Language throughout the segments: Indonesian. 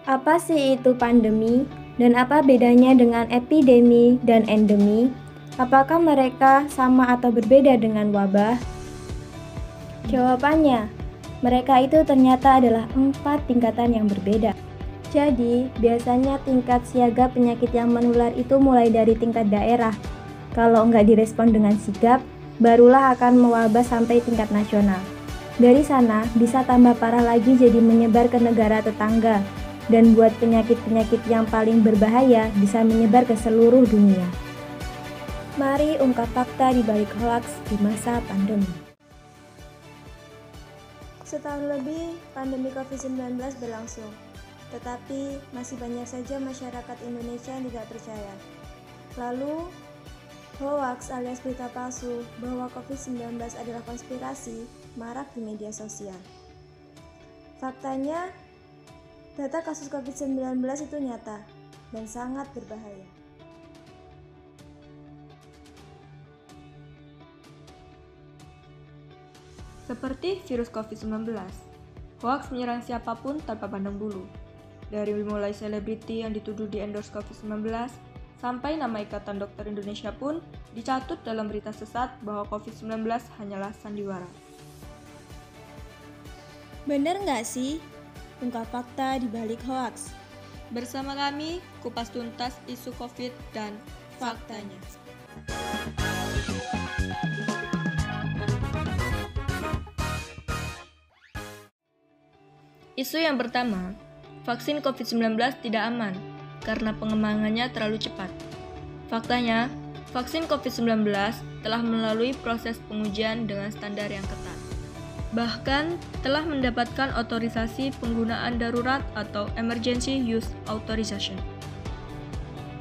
Apa sih itu pandemi? Dan apa bedanya dengan epidemi dan endemi? Apakah mereka sama atau berbeda dengan wabah? Jawabannya, mereka itu ternyata adalah 4 tingkatan yang berbeda. Jadi, biasanya tingkat siaga penyakit yang menular itu mulai dari tingkat daerah. Kalau nggak direspon dengan sigap, barulah akan mewabah sampai tingkat nasional. Dari sana, bisa tambah parah lagi jadi menyebar ke negara tetangga. Dan buat penyakit-penyakit yang paling berbahaya bisa menyebar ke seluruh dunia. Mari ungkap fakta di balik hoaks di masa pandemi. Setahun lebih, pandemi COVID-19 berlangsung. Tetapi, masih banyak saja masyarakat Indonesia yang tidak percaya. Lalu, hoaks alias berita palsu bahwa COVID-19 adalah konspirasi marak di media sosial. Faktanya, data kasus COVID-19 itu nyata dan sangat berbahaya. Seperti virus COVID-19, hoaks menyerang siapapun tanpa pandang bulu. Dari mulai selebriti yang dituduh di-endorse COVID-19, sampai nama Ikatan Dokter Indonesia pun dicatut dalam berita sesat bahwa COVID-19 hanyalah sandiwara. Bener nggak sih? Ungkap fakta di balik hoaks. Bersama kami, kupas tuntas isu COVID dan faktanya. Isu yang pertama, vaksin COVID-19 tidak aman karena pengembangannya terlalu cepat. Faktanya, vaksin COVID-19 telah melalui proses pengujian dengan standar yang ketat. Bahkan telah mendapatkan otorisasi penggunaan darurat atau Emergency Use Authorization.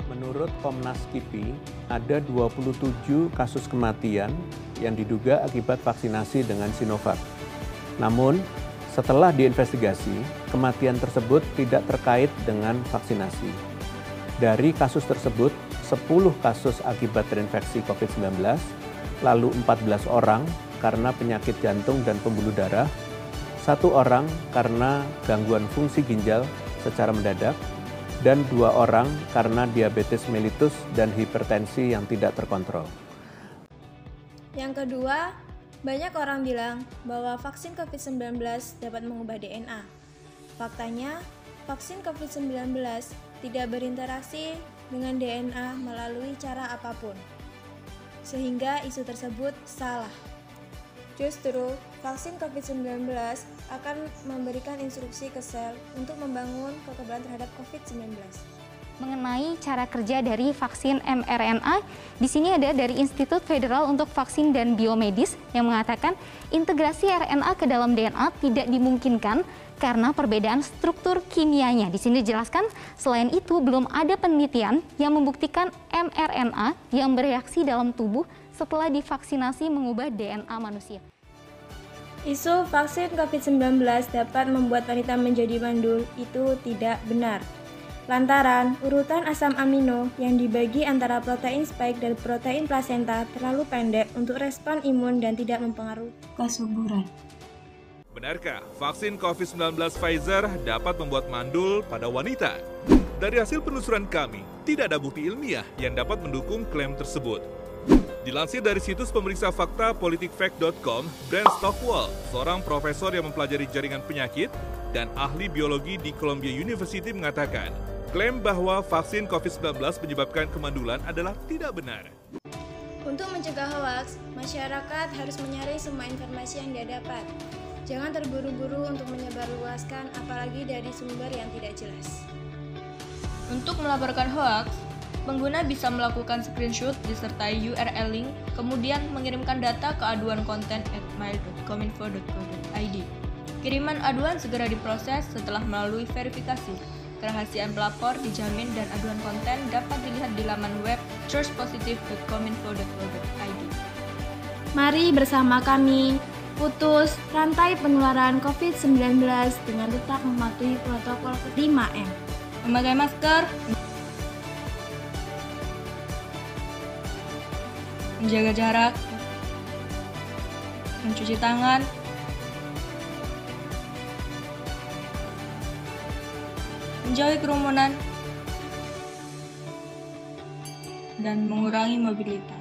Menurut Komnas KIPI, ada 27 kasus kematian yang diduga akibat vaksinasi dengan Sinovac. Namun, setelah diinvestigasi, kematian tersebut tidak terkait dengan vaksinasi. Dari kasus tersebut, 10 kasus akibat terinfeksi COVID-19, lalu 14 orang karena penyakit jantung dan pembuluh darah, 1 orang karena gangguan fungsi ginjal secara mendadak, dan 2 orang karena diabetes mellitus dan hipertensi yang tidak terkontrol. Yang kedua, banyak orang bilang bahwa vaksin COVID-19 dapat mengubah DNA. Faktanya, vaksin COVID-19 tidak berinteraksi dengan DNA melalui cara apapun, sehingga isu tersebut salah. Justru, vaksin COVID-19 akan memberikan instruksi ke sel untuk membangun kekebalan terhadap COVID-19. Mengenai cara kerja dari vaksin mRNA, di sini ada dari Institut Federal untuk Vaksin dan Biomedis yang mengatakan integrasi RNA ke dalam DNA tidak dimungkinkan karena perbedaan struktur kimianya. Di sini dijelaskan, selain itu belum ada penelitian yang membuktikan mRNA yang bereaksi dalam tubuh setelah divaksinasi mengubah DNA manusia. Isu vaksin COVID-19 dapat membuat wanita menjadi mandul itu tidak benar. Lantaran urutan asam amino yang dibagi antara protein spike dan protein plasenta terlalu pendek untuk respon imun dan tidak mempengaruhi kesuburan. Benarkah vaksin COVID-19 Pfizer dapat membuat mandul pada wanita? Dari hasil penelusuran kami, tidak ada bukti ilmiah yang dapat mendukung klaim tersebut. Dilansir dari situs pemeriksa fakta politicfact.com, Brent Stockwell, seorang profesor yang mempelajari jaringan penyakit dan ahli biologi di Columbia University mengatakan, klaim bahwa vaksin COVID-19 menyebabkan kemandulan adalah tidak benar. Untuk mencegah hoaks, masyarakat harus menyaring semua informasi yang dia dapat. Jangan terburu-buru untuk menyebarluaskan apalagi dari sumber yang tidak jelas. Untuk melaporkan hoaks, pengguna bisa melakukan screenshot disertai URL link, kemudian mengirimkan data ke aduan konten @mail.kominfo.go.id. Kiriman aduan segera diproses setelah melalui verifikasi. Kerahasiaan pelapor dijamin dan aduan konten dapat dilihat di laman web sourcepositive.kominfo.go.id. Mari bersama kami putus rantai penularan COVID-19 dengan tetap mematuhi protokol 5M. Memakai masker, menjaga jarak, mencuci tangan, menjauhi kerumunan, dan mengurangi mobilitas.